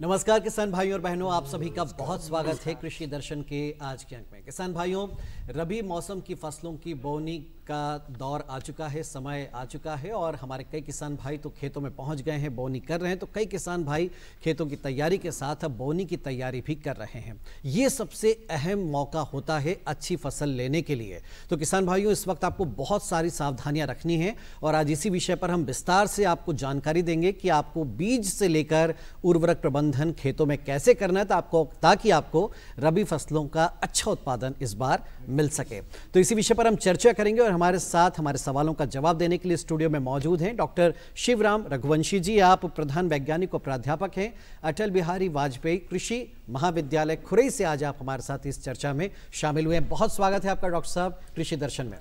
नमस्कार किसान भाइयों और बहनों, आप सभी का बहुत स्वागत है कृषि दर्शन के आज के अंक में। किसान भाइयों, रबी मौसम की फसलों की बोनी का दौर आ चुका है, समय आ चुका है और हमारे कई किसान भाई तो खेतों में पहुंच गए हैं, बोनी कर रहे हैं। तो कई किसान भाई खेतों की तैयारी के साथ अब बोनी की तैयारी भी कर रहे हैं। ये सबसे अहम मौका होता है अच्छी फसल लेने के लिए। तो किसान भाइयों, इस वक्त आपको बहुत सारी सावधानियां रखनी है और आज इसी विषय पर हम विस्तार से आपको जानकारी देंगे कि आपको बीज से लेकर उर्वरक प्रबंधन खेतों में कैसे करना है ताकि आपको रबी फसलों का अच्छा उत्पादन इस बार मिल सके। तो इसी विषय पर हम चर्चा करेंगे और हमारे साथ हमारे सवालों का जवाब देने के लिए स्टूडियो में मौजूद हैं डॉक्टर शिवराम रघुवंशी जी। आप प्रधान वैज्ञानिक और प्राध्यापक हैं अटल बिहारी वाजपेयी कृषि महाविद्यालय खुरई से। आज आप हमारे साथ इस चर्चा में शामिल हुए हैं। बहुत स्वागत है आपका डॉक्टर साहब कृषि दर्शन में।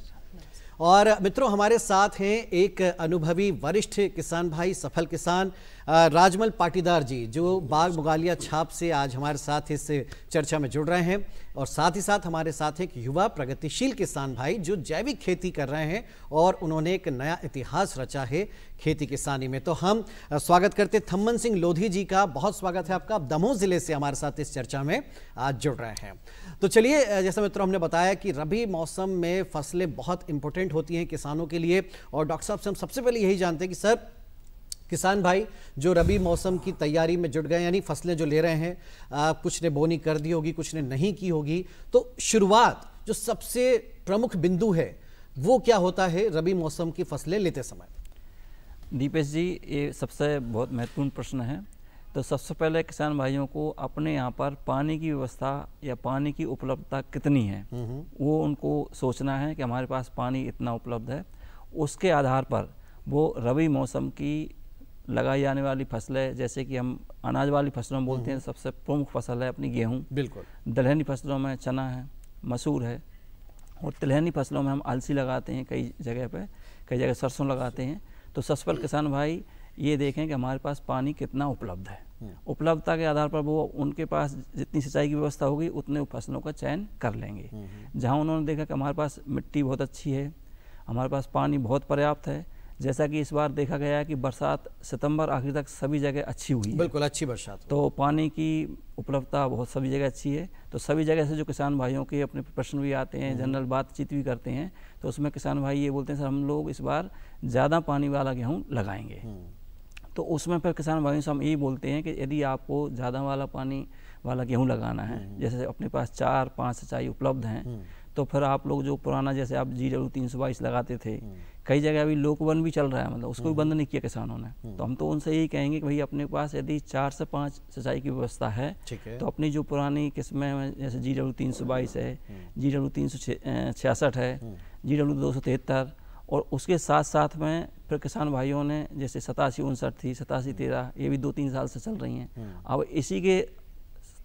और मित्रों, हमारे साथ हैं एक अनुभवी वरिष्ठ किसान भाई, सफल किसान राजमल पाटीदार जी, जो बाग मुगालिया छाप से आज हमारे साथ इस चर्चा में जुड़ रहे हैं। और साथ ही साथ हमारे साथ एक युवा प्रगतिशील किसान भाई जो जैविक खेती कर रहे हैं और उन्होंने एक नया इतिहास रचा है खेती किसानी में। तो हम स्वागत करते थम्मन सिंह लोधी जी का। बहुत स्वागत है आपका। आप दमोह जिले से हमारे साथ इस चर्चा में आज जुड़ रहे हैं। तो चलिए, जैसा मित्रों हमने बताया कि रबी मौसम में फसलें बहुत इंपॉर्टेंट होती हैं किसानों के लिए। और डॉक्टर साहब से हम सबसे पहले यही जानते हैं कि सर, किसान भाई जो रबी मौसम की तैयारी में जुट गए, यानी फसलें जो ले रहे हैं, कुछ ने बोनी कर दी होगी, कुछ ने नहीं की होगी, तो शुरुआत जो सबसे प्रमुख बिंदु है वो क्या होता है रबी मौसम की फसलें लेते समय? दीपेश जी, ये सबसे बहुत महत्वपूर्ण प्रश्न है। तो सबसे पहले किसान भाइयों को अपने यहाँ पर पानी की व्यवस्था या पानी की उपलब्धता कितनी है वो उनको सोचना है कि हमारे पास पानी इतना उपलब्ध है। उसके आधार पर वो रबी मौसम की लगाई जाने वाली फसलें, जैसे कि हम अनाज वाली फसलों में बोलते हैं, सबसे प्रमुख फसल है अपनी गेहूँ। बिल्कुल। दलहनी फसलों में चना है, मसूर है, और तिलहनी फसलों में हम अलसी लगाते हैं, कई जगह सरसों लगाते हैं। तो सफल किसान भाई ये देखें कि हमारे पास पानी कितना उपलब्ध है। उपलब्धता के आधार पर वो उनके पास जितनी सिंचाई की व्यवस्था होगी उतने फसलों का चयन कर लेंगे। जहाँ उन्होंने देखा कि हमारे पास मिट्टी बहुत अच्छी है, हमारे पास पानी बहुत पर्याप्त है, जैसा कि इस बार देखा गया है कि बरसात सितंबर आखिर तक सभी जगह अच्छी हुई है। बिल्कुल अच्छी बरसात। तो पानी की उपलब्धता बहुत सभी जगह अच्छी है। तो सभी जगह से जो किसान भाइयों के अपने प्रश्न भी आते हैं, जनरल बातचीत भी करते हैं, तो उसमें किसान भाई ये बोलते हैं, सर हम लोग इस बार ज़्यादा पानी वाला गेहूँ लगाएंगे। तो उसमें फिर किसान भाइयों से हम यही बोलते हैं कि यदि आपको ज़्यादा वाला पानी वाला गेहूँ लगाना है, जैसे अपने पास 4-5 सिंचाई उपलब्ध हैं, तो फिर आप लोग जो पुराना जैसे आप GW 322 लगाते थे, कई जगह अभी लोकवन भी चल रहा है, मतलब उसको भी बंद नहीं किया किसानों ने। तो हम तो उनसे यही कहेंगे कि भाई अपने पास यदि 4 से 5 सिंचाई की व्यवस्था है तो अपनी जो पुरानी किस्में जैसे GW 322 है, GW 366 है, GW 273, और उसके साथ साथ में फिर किसान भाइयों ने जैसे 8759 थी, 8713, ये भी 2-3 साल से चल रही हैं। अब इसी के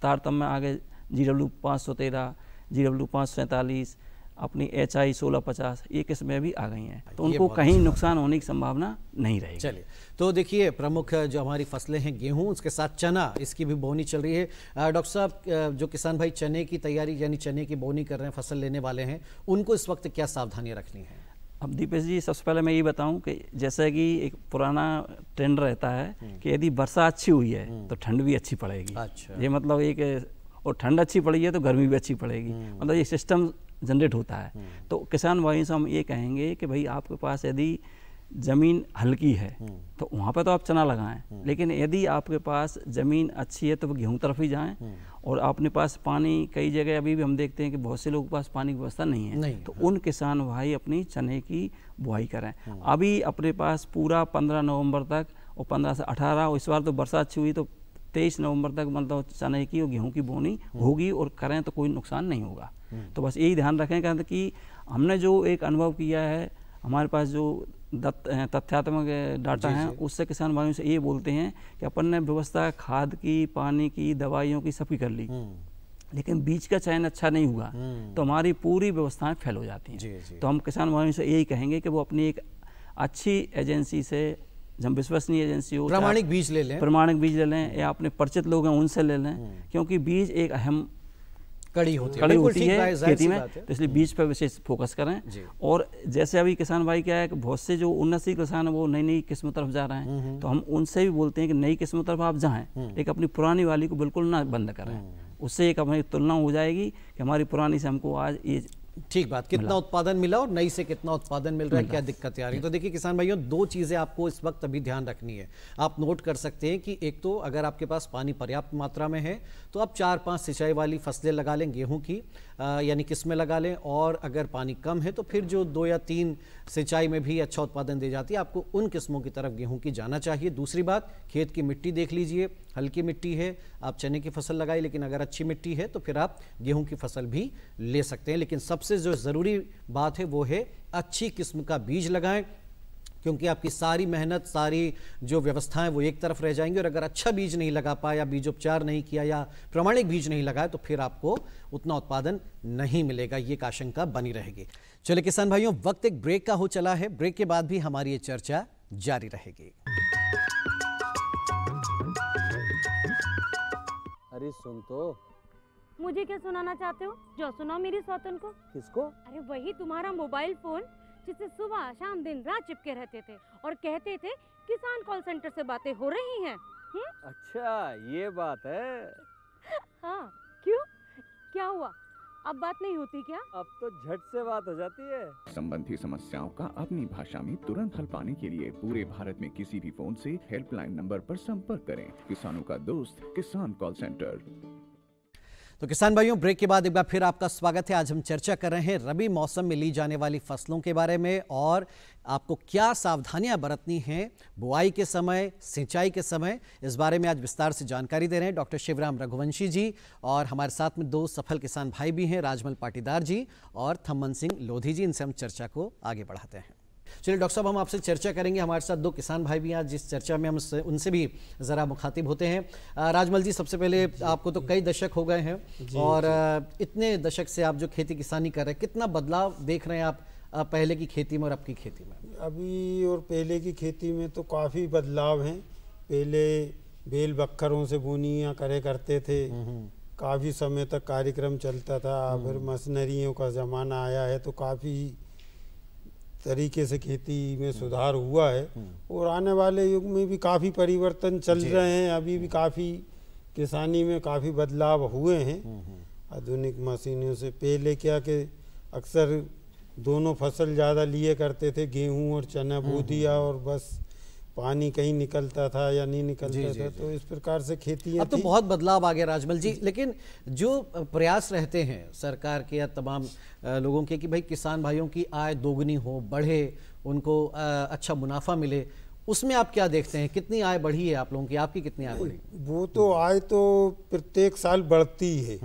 तारतम्य में आगे GW 513, GW 547, अपनी HI 1650, ये किस्में भी आ गई हैं। तो उनको कहीं नुकसान होने की संभावना नहीं रहेगी। चलिए, तो देखिए प्रमुख जो हमारी फसलें हैं गेहूं, उसके साथ चना, इसकी भी बोनी चल रही है। डॉक्टर साहब, जो किसान भाई चने की तैयारी यानी चने की बोनी कर रहे हैं, फसल लेने वाले हैं, उनको इस वक्त क्या सावधानियां रखनी है? अब दीपेश जी, सबसे पहले मैं ये बताऊं कि जैसे कि एक पुराना ट्रेंड रहता है कि यदि वर्षा अच्छी हुई है तो ठंड भी अच्छी पड़ेगी। अच्छा। ये मतलब एक, और ठंड अच्छी पड़ी है तो गर्मी भी अच्छी पड़ेगी, मतलब ये सिस्टम जनरेट होता है। तो किसान भाइयों से हम ये कहेंगे कि भाई आपके पास यदि ज़मीन हल्की है तो वहाँ पर तो आप चना लगाएं, लेकिन यदि आपके पास ज़मीन अच्छी है तो वो गेहूँ तरफ ही जाएं। और अपने पास पानी, कई जगह अभी भी हम देखते हैं कि बहुत से लोगों के पास पानी की व्यवस्था नहीं है, तो उन किसान भाई अपनी चने की बुआई करें। अभी अपने पास पूरा 15 नवंबर तक और 15 से 18, और इस बार तो बरसात अच्छी हुई तो 23 नवंबर तक मतलब चने की और गेहूँ की बोनी होगी, और करें तो कोई नुकसान नहीं होगा। तो बस यही ध्यान रखें कि हमने जो एक अनुभव किया है, हमारे पास जो तथ्यात्मक डाटा हैं, उससे किसान भाइयों से ये बोलते हैं कि अपन ने व्यवस्था खाद की, पानी की, दवाइयों की सबकी कर ली, लेकिन बीज का चयन अच्छा नहीं हुआ तो हमारी पूरी व्यवस्थाएं फेल हो जाती हैं। तो हम किसान भाइयों से यही कहेंगे कि वो अपनी एक अच्छी एजेंसी से, जब विश्वसनीय एजेंसी हो, प्रामाणिक बीज ले लें, या अपने परिचित लोग हैं उनसे ले लें, क्योंकि बीज एक अहम कड़ी होती है, कड़ी बिल्कुल होती ठीक है बात है, जाहिर खेती सी में, बात है। तो इसलिए बीज पर विशेष फोकस करें। जी। और जैसे अभी किसान भाई क्या है कि बहुत से जो उन्नतशील किसान है वो नई नई किस्म तरफ जा रहे हैं, तो हम उनसे भी बोलते हैं कि नई किस्म तरफ आप जाएं, लेकिन अपनी पुरानी वाली को बिल्कुल ना बंद करें। उससे एक हमारी तुलना हो जाएगी कि हमारी पुरानी से हमको आज ये ठीक बात, कितना उत्पादन मिला और नई से कितना उत्पादन मिल रहा है, क्या दिक्कतें आ रही हैं। तो देखिए किसान भाइयों, दो चीज़ें आपको इस वक्त अभी ध्यान रखनी है। आप नोट कर सकते हैं कि एक तो अगर आपके पास पानी पर्याप्त मात्रा में है तो आप 4-5 सिंचाई वाली फसलें लगा लें, गेहूं की यानी किस्में लगा लें, और अगर पानी कम है तो फिर जो 2 या 3 सिंचाई में भी अच्छा उत्पादन दे जाती है, आपको उन किस्मों की तरफ गेहूं की जाना चाहिए। दूसरी बात, खेत की मिट्टी देख लीजिए, हल्की मिट्टी है आप चने की फसल लगाई, लेकिन अगर अच्छी मिट्टी है तो फिर आप गेहूं की फसल भी ले सकते हैं। लेकिन सबसे जो ज़रूरी बात है वो है अच्छी किस्म का बीज लगाएं, क्योंकि आपकी सारी मेहनत, सारी जो व्यवस्थाएं वो एक तरफ रह जाएंगी। और अगर अच्छा बीज नहीं लगा पाया, बीजोपचार नहीं किया या प्रामाणिक बीज नहीं लगाया, तो फिर आपको उतना उत्पादन नहीं मिलेगा, ये एक आशंका बनी रहेगी। चलिए किसान भाइयों, वक्त एक ब्रेक का हो चला है, ब्रेक के बाद भी हमारी ये चर्चा जारी रहेगी। अरे सुन तो। मुझे क्या सुनाना चाहते हो? जो सुनाओ मेरी सौतन को। किसको? अरे वही तुम्हारा मोबाइल फोन जिससे सुबह शाम दिन रात चिपके रहते थे और कहते थे किसान कॉल सेंटर से बातें हो रही हैं। अच्छा ये बात है। हाँ, क्यों, क्या हुआ? अब बात नहीं होती क्या? अब तो झट से बात हो जाती है। संबंधी समस्याओं का अपनी भाषा में तुरंत हल पाने के लिए पूरे भारत में किसी भी फोन से हेल्पलाइन नंबर पर संपर्क करें। किसानों का दोस्त किसान कॉल सेंटर। तो किसान भाइयों, ब्रेक के बाद एक बार फिर आपका स्वागत है। आज हम चर्चा कर रहे हैं रबी मौसम में ली जाने वाली फसलों के बारे में, और आपको क्या सावधानियां बरतनी हैं बुआई के समय, सिंचाई के समय, इस बारे में आज विस्तार से जानकारी दे रहे हैं डॉक्टर शिवराम रघुवंशी जी। और हमारे साथ में 2 सफल किसान भाई भी हैं, राजमल पाटीदार जी और थम्मन सिंह लोधी जी। इनसे हम चर्चा को आगे बढ़ाते हैं। चलिए डॉक्टर साहब, हम आपसे चर्चा करेंगे। हमारे साथ 2 किसान भाई भी हैं आज, जिस चर्चा में हम उनसे भी ज़रा मुखातिब होते हैं। राजमल जी, सबसे पहले आपको तो कई दशक हो गए हैं और इतने दशक से आप जो खेती किसानी कर रहे हैं, कितना बदलाव देख रहे हैं आप पहले की खेती में और अब की खेती में? अभी और पहले की खेती में तो काफ़ी बदलाव हैं। पहले बेल बक्खरों से बुनियाँ करे करते थे, काफ़ी समय तक कार्यक्रम चलता था। फिर मशीनरियों का ज़माना आया है तो काफ़ी तरीके से खेती में सुधार हुआ है, और आने वाले युग में भी काफ़ी परिवर्तन चल रहे हैं। अभी भी काफ़ी किसानी में काफ़ी बदलाव हुए हैं आधुनिक मशीनों से। पहले क्या कि अक्सर दोनों फसल ज़्यादा लिए करते थे, गेहूं और चना बो दिया और बस पानी कहीं निकलता था या नहीं निकलता था, तो इस प्रकार से खेती अब तो बहुत बदलाव आ गया राजमल जी। लेकिन जो प्रयास रहते हैं सरकार के या तमाम लोगों के कि भाई किसान भाइयों की आय दोगुनी हो, बढ़े, उनको अच्छा मुनाफा मिले, उसमें आप क्या देखते हैं? कितनी आय बढ़ी है आप लोगों की? आपकी कितनी आय बढ़ी? वो तो आय तो प्रत्येक साल बढ़ती है।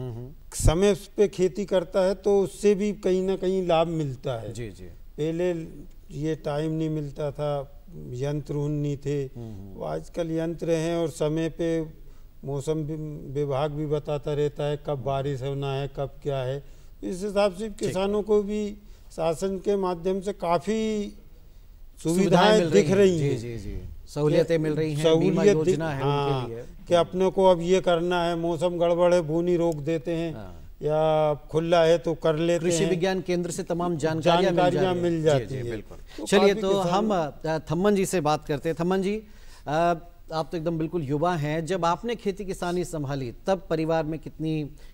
समय पे खेती करता है तो उससे भी कहीं ना कहीं लाभ मिलता है। जी जी। पहले ये टाइम नहीं मिलता था, यंत्र नहीं थे, वो आजकल यंत्र हैं और समय पे मौसम विभाग भी बताता रहता है कब बारिश होना है, कब क्या है। इस हिसाब से किसानों को भी शासन के माध्यम से काफ़ी सुविधाएं दिख रही हैं। जी जी, सहूलियतें मिल रही हैं, बीमा योजना है उनके लिए कि अपने को अब ये करना है, मौसम गड़बड़ है बोनी रोक देते हैं, या खुला है तो कर लेते हैं। कृषि विज्ञान केंद्र से तमाम जानकारियां मिल जाती है। बिल्कुल। चलिए तो हम थम्मन जी से बात करते हैं। थम्मन जी, आप तो एकदम बिल्कुल युवा हैं, जब आपने खेती किसानी संभाली तब परिवार में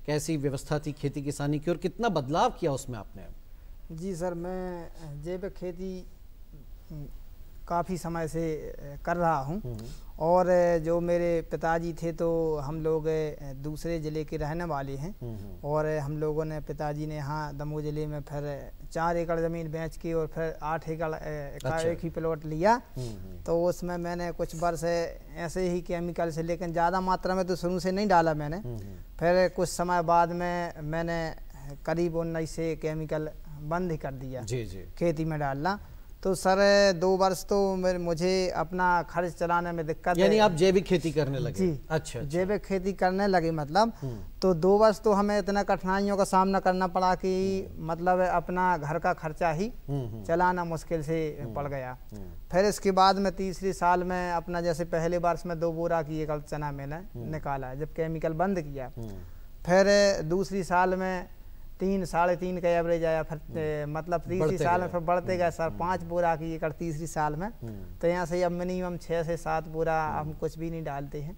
कैसी व्यवस्था थी खेती किसानी की और कितना बदलाव किया उसमें आपने? जी सर, मैं जैविक खेती काफ़ी समय से कर रहा हूँ, और जो मेरे पिताजी थे तो हम लोग दूसरे ज़िले के रहने वाले हैं, और हम लोगों ने, पिताजी ने यहाँ दमोह ज़िले में फिर 4 एकड़ ज़मीन बेच के और फिर 8 एकड़ का एक ही प्लॉट लिया। तो उसमें मैंने कुछ वर्ष ऐसे ही केमिकल से, लेकिन ज़्यादा मात्रा में तो शुरू से नहीं डाला मैंने। फिर कुछ समय बाद में मैंने करीब 19 से केमिकल बंद ही कर दिया जी जी खेती में डालना। तो सर 2 वर्ष तो मुझे अपना खर्च चलाने में दिक्कत, यानी आप जैविक खेती करने लगे? जी, अच्छा। जैविक खेती करने लगे मतलब। तो 2 वर्ष तो हमें इतना कठिनाइयों का सामना करना पड़ा कि मतलब अपना घर का खर्चा ही चलाना मुश्किल से पड़ गया। फिर इसके बाद में तीसरे साल में अपना, जैसे पहले वर्ष में 2 बोरा की एकड़ चना मैंने निकाला जब केमिकल बंद किया। फिर दूसरी साल में 3 साढ़े 3 का एवरेज आया, फिर मतलब तीसरी साल में फिर बढ़ते गए सर 5 बोरा की एकड़ तीसरी साल में। तो यहाँ से अब मिनिमम 6 से 7 बोरा हम कुछ भी नहीं डालते हैं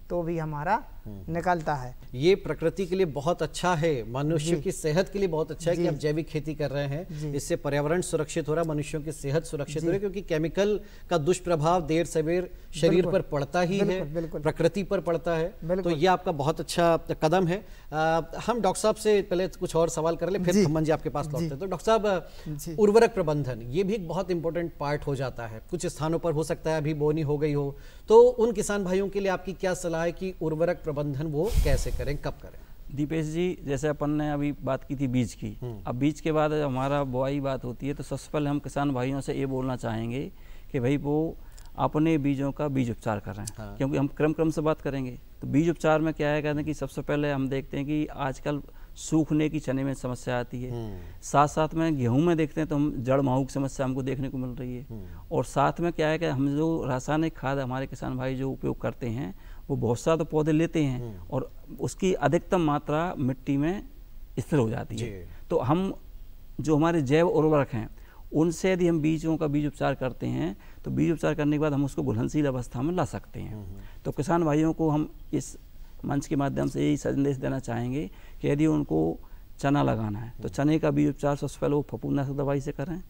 तो भी हमारा निकलता है। ये प्रकृति के लिए बहुत अच्छा है, मनुष्य की सेहत के लिए बहुत अच्छा है कि आप जैविक खेती कर रहे हैं। इससे पर्यावरण सुरक्षित हो रहा है, मनुष्यों की सेहत सुरक्षित हो रही है, क्योंकि केमिकल का दुष्प्रभाव देर सवेर शरीर पर पड़ता ही है, प्रकृति पर पड़ता है। तो ये आपका बहुत अच्छा कदम है। हम डॉक्टर साहब से पहले कुछ और सवाल कर ले, फिर थम्मन जी आपके पास लौटते हैं। तो डॉक्टर साहब, उर्वरक प्रबंधन ये भी एक बहुत इंपॉर्टेंट पार्ट हो जाता है। कुछ स्थानों पर हो सकता है अभी बोनी हो गई हो, तो उन किसान भाइयों के लिए आपकी क्या सलाह है कि उर्वरक प्रबंधन वो कैसे करें, कब करें? दीपेश जी, जैसे अपन ने अभी बात की थी बीज की, अब बीज के बाद हमारा बुआई बात होती है, तो सबसे पहले हम किसान भाइयों से ये बोलना चाहेंगे कि भाई वो अपने बीजों का बीज उपचार कर रहे हैं। हाँ। क्योंकि हम क्रम से बात करेंगे तो बीज उपचार में क्या है, कहते हैं कि सबसे पहले हम देखते हैं कि आजकल सूखने की चने में समस्या आती है, साथ साथ में गेहूं में देखते हैं तो हम जड़ माहू की समस्या हमको देखने को मिल रही है। और साथ में क्या है कि हम जो रासायनिक खाद हमारे किसान भाई जो उपयोग करते हैं वो बहुत सारे पौधे लेते हैं और उसकी अधिकतम मात्रा मिट्टी में स्थिर हो जाती है। तो हम जो हमारे जैव उर्वरक हैं उनसे यदि हम बीजों का बीज उपचार करते हैं तो बीज उपचार करने के बाद हम उसको घुलनशील अवस्था में ला सकते हैं। तो किसान भाइयों को हम इस मंच के माध्यम से यही संदेश देना चाहेंगे कि यदि उनको चना लगाना है तो चने का बीज उपचार सबसे पहले वो फफूंदनाशक दवाई से करें।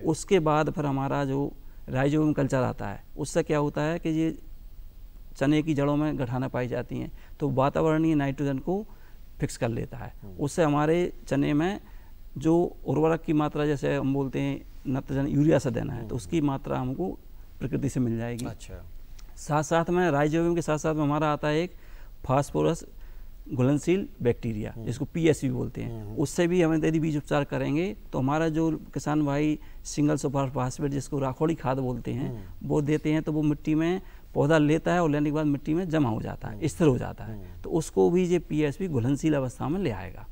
उसके बाद फिर हमारा जो राइजोबियम कल्चर आता है उससे क्या होता है कि ये चने की जड़ों में गठाना पाई जाती हैं तो वातावरणीय नाइट्रोजन को फिक्स कर लेता है। उससे हमारे चने में जो उर्वरक की मात्रा, जैसे हम बोलते हैं नत्रजन यूरिया से देना है, तो उसकी मात्रा हमको प्रकृति से मिल जाएगी। अच्छा। साथ साथ में राइजोबियम के साथ साथ में हमारा आता है एक फास्फोरस घुलनशील बैक्टीरिया जिसको पीएसवी बोलते हैं, उससे भी हम यदि बीज उपचार करेंगे तो हमारा जो किसान भाई सिंगल सुपर फास्फेट जिसको राखौड़ी खाद बोलते हैं वो देते हैं तो वो मिट्टी में पौधा लेता है और लेने के बाद मिट्टी में जमा हो जाता है, स्थिर हो जाता है, तो उसको भी ये पीएसवी घुलनशील अवस्था में ले आएगा।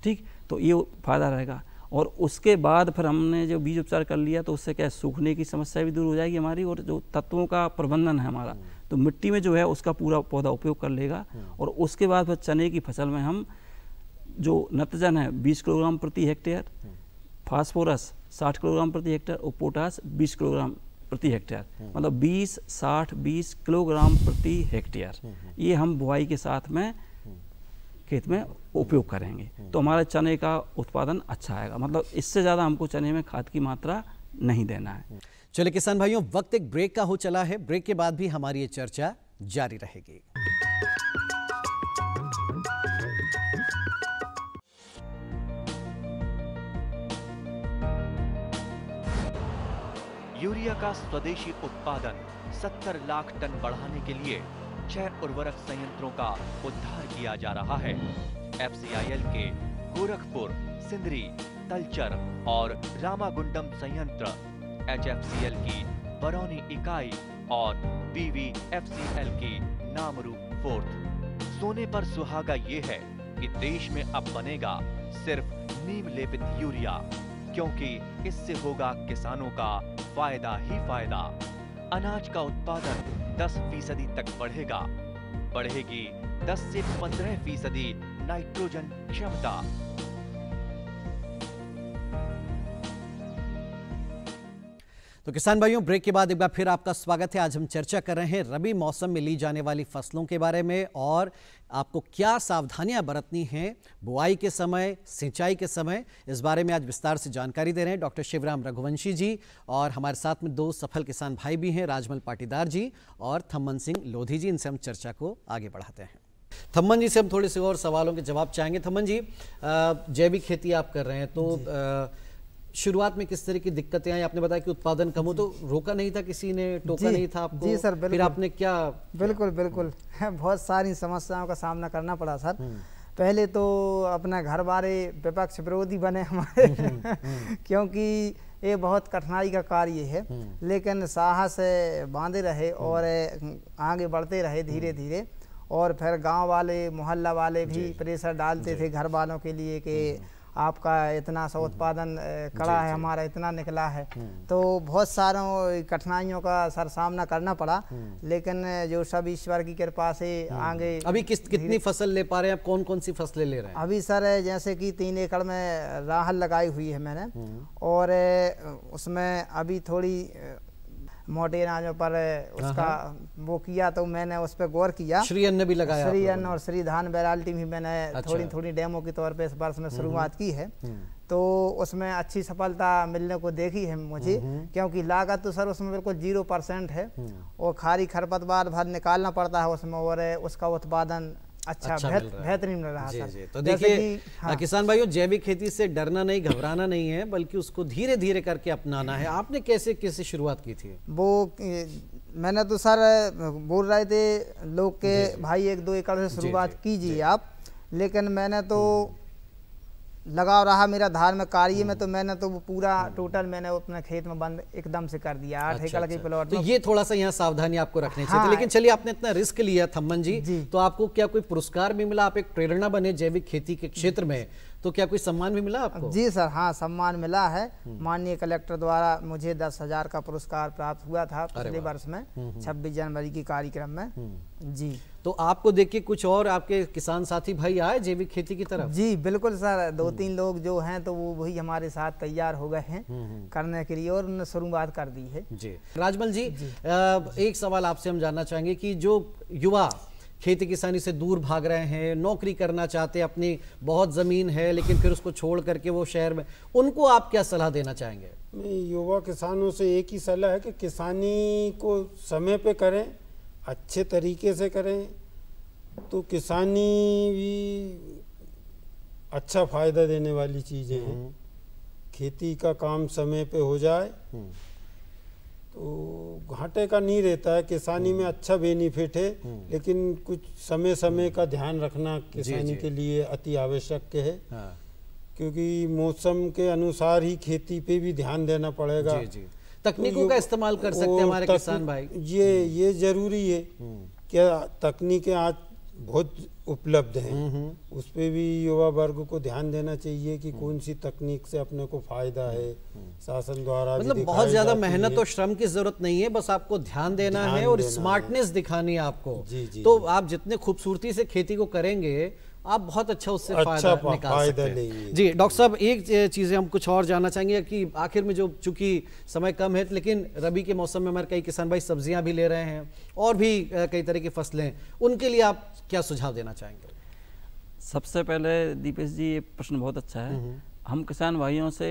ठीक, तो ये फायदा रहेगा। और उसके बाद फिर हमने जो बीज उपचार कर लिया तो उससे क्या सूखने की समस्या भी दूर हो जाएगी हमारी, और जो तत्वों का प्रबंधन है हमारा तो मिट्टी में जो है उसका पूरा पौधा उपयोग कर लेगा। और उसके बाद फिर चने की फसल में हम जो नत्रजन है 20 किलोग्राम प्रति हेक्टेयर, फास्फोरस 60 किलोग्राम प्रति हेक्टेयर और पोटास 20 किलोग्राम प्रति हेक्टेयर, मतलब 20, 60, 20 किलोग्राम प्रति हेक्टेयर, ये हम बुआई के साथ में खेत में उपयोग करेंगे तो हमारे चने का उत्पादन अच्छा आएगा। मतलब इससे ज़्यादा हमको चने में खाद की मात्रा नहीं देना है। चलिए किसान भाइयों, वक्त एक ब्रेक का हो चला है। ब्रेक के बाद भी हमारी ये चर्चा जारी रहेगी। यूरिया का स्वदेशी उत्पादन 70 लाख टन बढ़ाने के लिए 6 उर्वरक संयंत्रों का उद्धार किया जा रहा है। FCIL के गोरखपुर, सिंदरी, तलचर और रामागुंडम संयंत्र, HFCL की बरौनी इकाई और BVFCL की नामरू फोर्थ। सोने पर सुहागा ये है कि देश में अब बनेगा सिर्फ नीम लेपित यूरिया, क्योंकि इससे होगा किसानों का फायदा ही फायदा। अनाज का उत्पादन 10% तक बढ़ेगा, बढ़ेगी 10 से 15% नाइट्रोजन क्षमता। तो किसान भाइयों, ब्रेक के बाद एक बार फिर आपका स्वागत है। आज हम चर्चा कर रहे हैं रबी मौसम में ली जाने वाली फसलों के बारे में और आपको क्या सावधानियां बरतनी हैं बुआई के समय, सिंचाई के समय। इस बारे में आज विस्तार से जानकारी दे रहे हैं डॉक्टर शिवराम रघुवंशी जी, और हमारे साथ में 2 सफल किसान भाई भी हैं, राजमल पाटीदार जी और थम्मन सिंह लोधी जी। इनसे हम चर्चा को आगे बढ़ाते हैं। थम्मन जी से हम थोड़े से और सवालों के जवाब चाहेंगे। थम्मन जी, जैविक खेती आप कर रहे हैं तो शुरुआत में किस तरह की दिक्कतें आई? आपने बताया कि उत्पादन कम हो, तो रोका नहीं था किसी ने, टोका नहीं था आपको? जी सर, बिल्कुल। फिर आपने क्या? बिल्कुल बहुत सारी समस्याओं का सामना करना पड़ा सर। पहले तो अपना घर वाले विपक्ष विरोधी बने हमारे क्योंकि ये बहुत कठिनाई का कार्य है, लेकिन साहस बांधे रहे और आगे बढ़ते रहे धीरे धीरे। और फिर गांव वाले, मोहल्ला वाले भी प्रेशर डालते थे घर वालों के लिए कि आपका इतना सा उत्पादन कड़ा है, हमारा इतना निकला है। तो बहुत सारों कठिनाइयों का सर सामना करना पड़ा, लेकिन जो सब ईश्वर की कृपा से आगे। अभी कितनी फसल ले पा रहे हैं आप? कौन कौन सी फसलें ले रहे हैं अभी सर? जैसे कि 3 एकड़ में राहल लगाई हुई है मैंने, और उसमें अभी थोड़ी मोटे अनाजों पर उसका वो किया, तो मैंने उस पर गौर किया। श्री अन्न भी लगाया? श्री अन्न और श्री धान वैरायटी भी मैंने थोड़ी थोड़ी डेमो के तौर पे इस वर्ष में शुरुआत की है। तो उसमें अच्छी सफलता मिलने को देखी है मुझे, क्योंकि लागत तो सर उसमें बिल्कुल 0% है, और खारी खरपतवार भर निकालना पड़ता है उसमें, और उसका उत्पादन अच्छा बेहतरीन मिल रहा है। जी। तो देखिए किसान भाइयों, जैविक खेती से डरना नहीं, घबराना नहीं है, बल्कि उसको धीरे धीरे करके अपनाना है। आपने कैसे शुरुआत की थी? वो मैंने तो सर बोल रहे थे लोग के भाई 1-2 एकड़ से शुरुआत कीजिए आप, लेकिन मैंने तो लगाव रहा मेरा धान में कार्य में, तो मैंने तो वो पूरा टोटल मैंने अपने खेत में बंद एकदम से कर दिया। 8 एकड़ के प्लॉट तो ये थोड़ा सा यहाँ सावधानी आपको रखनी चाहिए। लेकिन चलिए, आपने इतना रिस्क लिया थम्मन जी, तो आपको क्या कोई पुरस्कार भी मिला? आप एक प्रेरणा बने जैविक खेती के क्षेत्र में, तो क्या कोई सम्मान भी मिला आपको? जी सर, हाँ सम्मान मिला है। माननीय कलेक्टर द्वारा मुझे 10,000 का पुरस्कार प्राप्त हुआ था पिछले वर्ष में 26 जनवरी के कार्यक्रम में। जी। तो आपको देख के कुछ और आपके किसान साथी भाई आए जैविक खेती की तरफ? जी बिल्कुल सर, 2-3 लोग जो हैं तो वो वही हमारे साथ तैयार हो गए हैं करने के लिए, और उन्होंने शुरुआत कर दी है। जी। राजमल जी, एक सवाल आपसे हम जानना चाहेंगे कि जो युवा खेती किसानी से दूर भाग रहे हैं, नौकरी करना चाहते हैं, अपनी बहुत ज़मीन है लेकिन फिर उसको छोड़ करके वो शहर में, उनको आप क्या सलाह देना चाहेंगे? युवा किसानों से एक ही सलाह है कि किसानी को समय पे करें, अच्छे तरीके से करें, तो किसानी भी अच्छा फ़ायदा देने वाली चीज़ें हैं। खेती का काम समय पे हो जाए तो घाटे का नहीं रहता है। किसानी में अच्छा बेनिफिट है, लेकिन कुछ समय समय का ध्यान रखना किसानी के लिए अति आवश्यक है। क्योंकि मौसम के अनुसार ही खेती पे भी ध्यान देना पड़ेगा। तकनीकों का इस्तेमाल कर सकते हैं हमारे किसान भाई। ये जरूरी है। क्या तकनीकें आज बहुत उपलब्ध हैं, उस पे भी युवा वर्ग को ध्यान देना चाहिए कि कौन सी तकनीक से अपने को फायदा है। शासन द्वारा मतलब बहुत ज्यादा मेहनत और श्रम की जरूरत नहीं है, बस आपको ध्यान देना है और स्मार्टनेस दिखानी है आपको। तो आप जितने खूबसूरती से खेती को करेंगे, आप बहुत अच्छा उससे फायदा निकाल सकते हैं। जी डॉक्टर साहब, एक चीज़ें हम कुछ और जानना चाहेंगे कि आखिर में, जो चूंकि समय कम है, लेकिन रबी के मौसम में हमारे कई किसान भाई सब्जियां भी ले रहे हैं और भी कई तरह की फसलें, उनके लिए आप क्या सुझाव देना चाहेंगे? सबसे पहले दीपेश जी, ये प्रश्न बहुत अच्छा है। हम किसान भाइयों से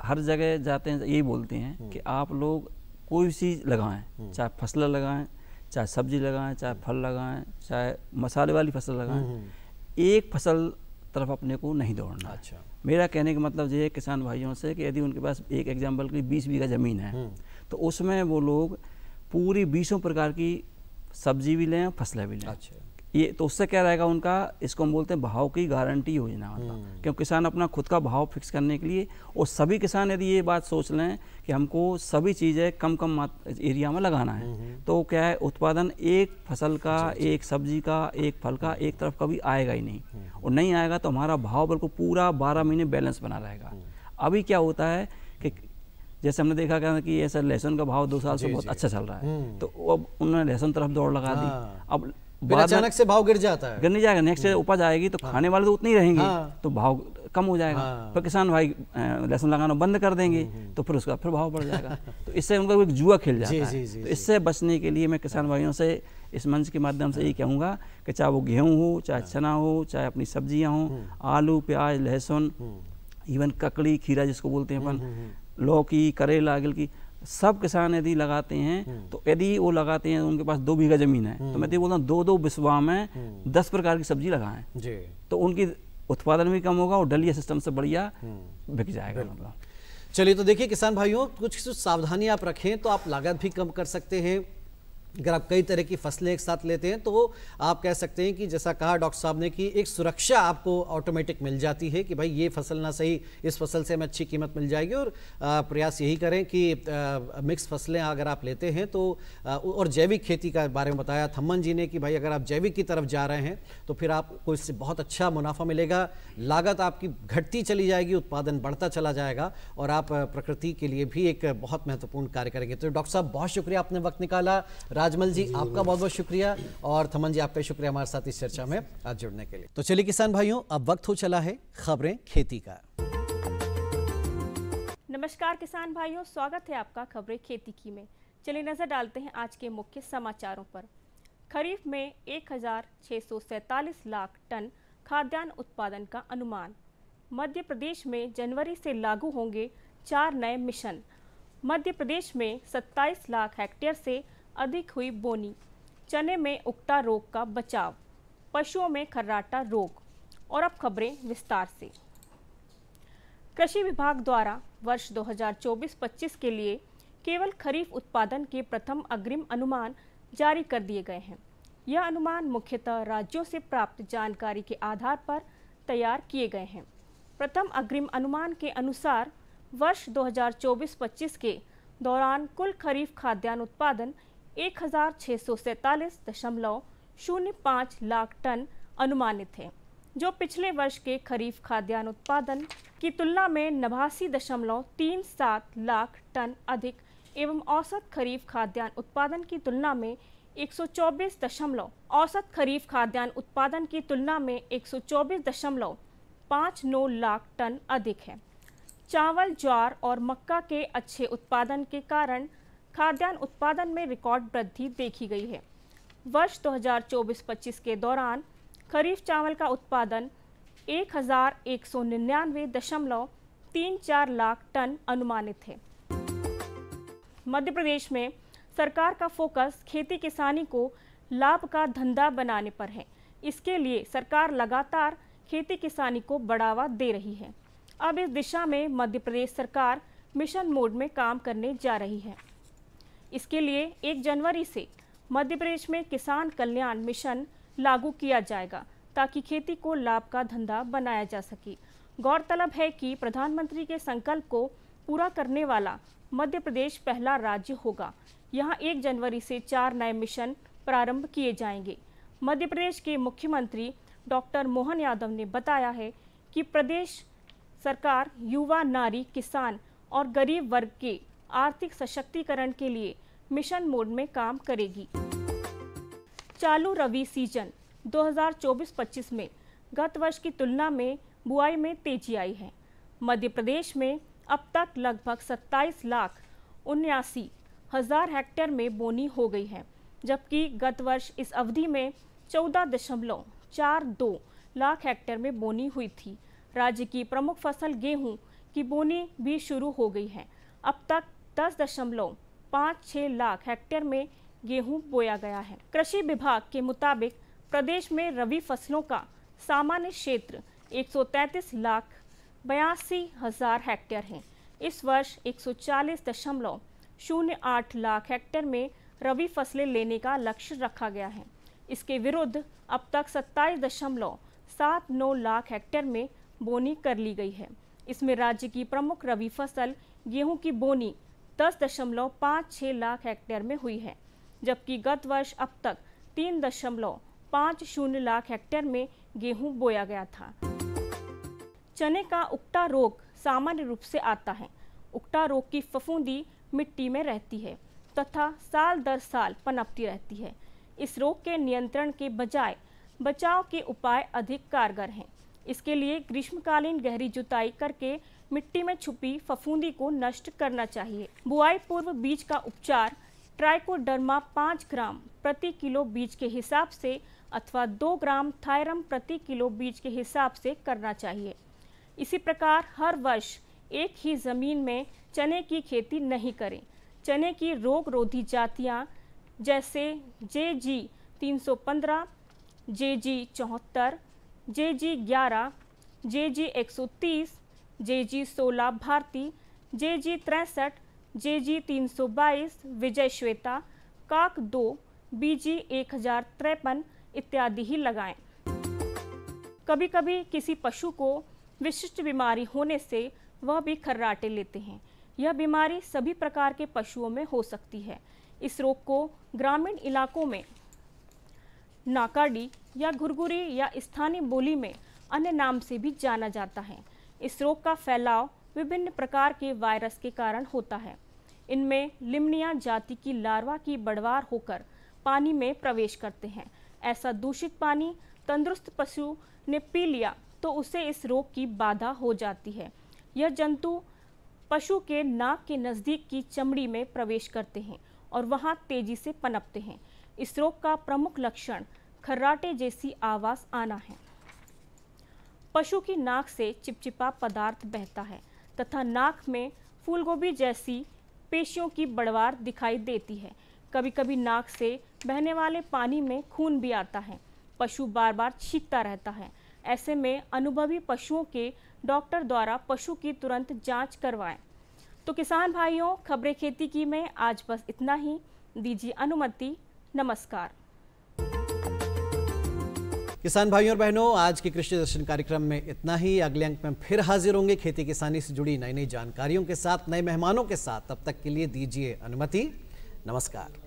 हर जगह जाते हैं, यही बोलते हैं कि आप लोग कोई चीज़ लगाएं, चाहे फसल लगाएं, चाहे सब्जी लगाएं, चाहे फल लगाएं, चाहे मसाले वाली फसल लगाएं, एक फसल तरफ अपने को नहीं दौड़ना। अच्छा। मेरा कहने का मतलब ये है किसान भाइयों से कि यदि उनके पास एक एग्जाम्पल की 20 बीघा ज़मीन है, तो उसमें वो लोग पूरी 20 प्रकार की सब्जी भी लें, फसलें भी लें। अच्छा। ये तो उससे क्या रहेगा उनका, इसको हम बोलते हैं भाव की गारंटी योजना, मतलब क्योंकि किसान अपना खुद का भाव फिक्स करने के लिए, और सभी किसान यदि ये बात सोच लें कि हमको सभी चीज़ें कम एरिया में लगाना है, तो क्या है, उत्पादन एक फसल का, एक सब्जी का, एक फल का एक तरफ कभी आएगा ही नहीं, और नहीं आएगा तो हमारा भाव बिल्कुल पूरा 12 महीने बैलेंस बना रहेगा। अभी क्या होता है कि जैसे हमने देखा क्या कि ऐसा लहसुन का भाव 2 साल से बहुत अच्छा चल रहा है, तो अब उन्होंने लहसुन तरफ दौड़ लगा दी। अब अचानक से भाव गिर जाता है, गिर नहीं जाएगा, नेक्स्ट उपज आएगी तो खाने वाले तो उतने ही रहेंगे, तो भाव कम हो जाएगा। फिर किसान भाई लहसुन लगाना बंद कर देंगे, तो फिर उसका फिर भाव बढ़ जाएगा। तो इससे उनका एक जुआ खेल जाता है। तो इससे बचने के लिए मैं किसान भाइयों से इस मंच के माध्यम से यही कहूँगा कि चाहे वो गेहूँ हो, चाहे चना हो, चाहे अपनी सब्जियाँ हों, आलू, प्याज, लहसुन, इवन ककड़ी, खीरा जिसको बोलते हैं अपन, लौकी, करेला, गिलकी, सब किसान यदि लगाते हैं, तो यदि वो लगाते हैं उनके पास 2 बीघा जमीन है, तो मैं तो बोलता हूँ 2-2 बिस्वा में 10 प्रकार की सब्जी लगाएं, तो उनकी उत्पादन भी कम होगा और डलिया सिस्टम से बढ़िया बिक जाएगा। मतलब चलिए, तो देखिए किसान भाइयों, कुछ सावधानी आप रखें तो आप लागत भी कम कर सकते हैं, अगर आप कई तरह की फसलें एक साथ लेते हैं तो आप कह सकते हैं कि जैसा कहा डॉक्टर साहब ने कि एक सुरक्षा आपको ऑटोमेटिक मिल जाती है कि भाई ये फसल ना सही, इस फसल से हमें अच्छी कीमत मिल जाएगी। और प्रयास यही करें कि मिक्स फसलें अगर आप लेते हैं तो और जैविक खेती का बारे में बताया थम्मन जी ने कि भाई अगर आप जैविक की तरफ जा रहे हैं तो फिर आपको इससे बहुत अच्छा मुनाफा मिलेगा, लागत आपकी घटती चली जाएगी, उत्पादन बढ़ता चला जाएगा और आप प्रकृति के लिए भी एक बहुत महत्वपूर्ण कार्य करेंगे। तो डॉक्टर साहब बहुत शुक्रिया, आपने वक्त निकाला। राजमल जी आपका बहुत बहुत शुक्रिया और थमन जी आपका शुक्रिया हमारे साथ इस चर्चा में आज जुड़ने के लिए। तो चलिए किसान भाइयों, अब वक्त हो चला है खबरें खेती का। नमस्कार किसान भाइयों, स्वागत है आपका खबरें खेती की में। चलिए नजर डालते हैं आज के मुख्य समाचारों पर। खरीफ में 1647 लाख टन खाद्यान्न उत्पादन का अनुमान। मध्य प्रदेश में जनवरी से लागू होंगे 4 नए मिशन। मध्य प्रदेश में 27 लाख हेक्टेयर से अधिक हुई बोनी। चने में उकटा रोग का बचाव, पशुओं में खर्राटा रोग। और अब खबरें विस्तार से। कृषि विभाग द्वारा वर्ष 2024-25 के लिए केवल खरीफ उत्पादन के प्रथम अग्रिम अनुमान जारी कर दिए गए हैं। यह अनुमान मुख्यतः राज्यों से प्राप्त जानकारी के आधार पर तैयार किए गए हैं। प्रथम अग्रिम अनुमान के अनुसार वर्ष 2024-25 के दौरान कुल खरीफ खाद्यान्न उत्पादन 1647.05 लाख टन अनुमानित है, जो पिछले वर्ष के खरीफ खाद्यान्न उत्पादन की तुलना में 89.37 लाख टन अधिक एवं औसत खरीफ खाद्यान्न उत्पादन की तुलना में 124.59 लाख टन अधिक है। चावल, ज्वार और मक्का के अच्छे उत्पादन के कारण खाद्यान्न उत्पादन में रिकॉर्ड वृद्धि देखी गई है। वर्ष 2024-25 के दौरान खरीफ चावल का उत्पादन 1199.34 लाख टन अनुमानित है। मध्य प्रदेश में सरकार का फोकस खेती किसानी को लाभ का धंधा बनाने पर है। इसके लिए सरकार लगातार खेती किसानी को बढ़ावा दे रही है। अब इस दिशा में मध्य प्रदेश सरकार मिशन मोड में काम करने जा रही है। इसके लिए 1 जनवरी से मध्य प्रदेश में किसान कल्याण मिशन लागू किया जाएगा ताकि खेती को लाभ का धंधा बनाया जा सके। गौरतलब है कि प्रधानमंत्री के संकल्प को पूरा करने वाला मध्य प्रदेश पहला राज्य होगा। यहां 1 जनवरी से 4 नए मिशन प्रारंभ किए जाएंगे। मध्य प्रदेश के मुख्यमंत्री डॉक्टर मोहन यादव ने बताया है कि प्रदेश सरकार युवा, नारी, किसान और गरीब वर्ग के आर्थिक सशक्तिकरण के लिए मिशन मोड में काम करेगी। चालू रबी सीजन 2024-25 में गत वर्ष की तुलना में बुआई में तेजी आई है। मध्य प्रदेश में अब तक लगभग 27,79,000 हेक्टेयर में बोनी हो गई है, जबकि गत वर्ष इस अवधि में 14.42 लाख हेक्टेयर में बोनी हुई थी। राज्य की प्रमुख फसल गेहूं की बोनी भी शुरू हो गई है। अब तक 10.56 लाख हेक्टेयर में गेहूं बोया गया है। कृषि विभाग के मुताबिक प्रदेश में रबी फसलों का सामान्य क्षेत्र 133,82,000 हेक्टेयर है। इस वर्ष 140.08 लाख हेक्टेयर में रबी फसलें लेने का लक्ष्य रखा गया है। इसके विरुद्ध अब तक 27.79 लाख हेक्टेयर में बोनी कर ली गई है। इसमें राज्य की प्रमुख रबी फसल गेहूं की बोनी 10.56 लाख हेक्टेयर में हुई है, जबकि गत वर्ष अब तक 3.50 लाख हेक्टेयर में गेहूं बोया गया था। चने का उकटा रोग सामान्य रूप से आता है। उकटा रोग की फफूंदी मिट्टी में रहती है तथा साल दर साल पनपती रहती है। इस रोग के नियंत्रण के बजाय बचाव के उपाय अधिक कारगर हैं। इसके लिए ग्रीष्मकालीन गहरी जुताई करके मिट्टी में छुपी फफूंदी को नष्ट करना चाहिए। बुआई पूर्व बीज का उपचार ट्राइकोडर्मा 5 ग्राम प्रति किलो बीज के हिसाब से अथवा 2 ग्राम थायरम प्रति किलो बीज के हिसाब से करना चाहिए। इसी प्रकार हर वर्ष एक ही जमीन में चने की खेती नहीं करें। चने की रोग रोधी जातियां जैसे JG 315, JG 74, JG 11, JG 130, JG 16 Bharti, JG 63, JG 322, विजय श्वेता, काक 2, BG 1053 इत्यादि ही लगाएं। कभी कभी किसी पशु को विशिष्ट बीमारी होने से वह भी खर्राटे लेते हैं। यह बीमारी सभी प्रकार के पशुओं में हो सकती है। इस रोग को ग्रामीण इलाकों में नाकाडी या घुरघुरी या स्थानीय बोली में अन्य नाम से भी जाना जाता है। इस रोग का फैलाव विभिन्न प्रकार के वायरस के कारण होता है। इनमें लिमनिया जाति की लार्वा की बढ़वार होकर पानी में प्रवेश करते हैं। ऐसा दूषित पानी तंदुरुस्त पशु ने पी लिया तो उसे इस रोग की बाधा हो जाती है। यह जंतु पशु के नाक के नज़दीक की चमड़ी में प्रवेश करते हैं और वहां तेजी से पनपते हैं। इस रोग का प्रमुख लक्षण खर्राटे जैसी आवाज़ आना है। पशु की नाक से चिपचिपा पदार्थ बहता है तथा नाक में फूलगोभी जैसी पेशियों की बढ़वार दिखाई देती है। कभी कभी नाक से बहने वाले पानी में खून भी आता है। पशु बार बार छींकता रहता है। ऐसे में अनुभवी पशुओं के डॉक्टर द्वारा पशु की तुरंत जांच करवाएं। तो किसान भाइयों, खबरें खेती की में आज बस इतना ही। दीजिए अनुमति। नमस्कार। किसान भाइयों और बहनों, आज के कृषि दर्शन कार्यक्रम में इतना ही। अगले अंक में फिर हाजिर होंगे खेती किसानी से जुड़ी नई नई जानकारियों के साथ, नए मेहमानों के साथ। तब तक के लिए दीजिए अनुमति। नमस्कार।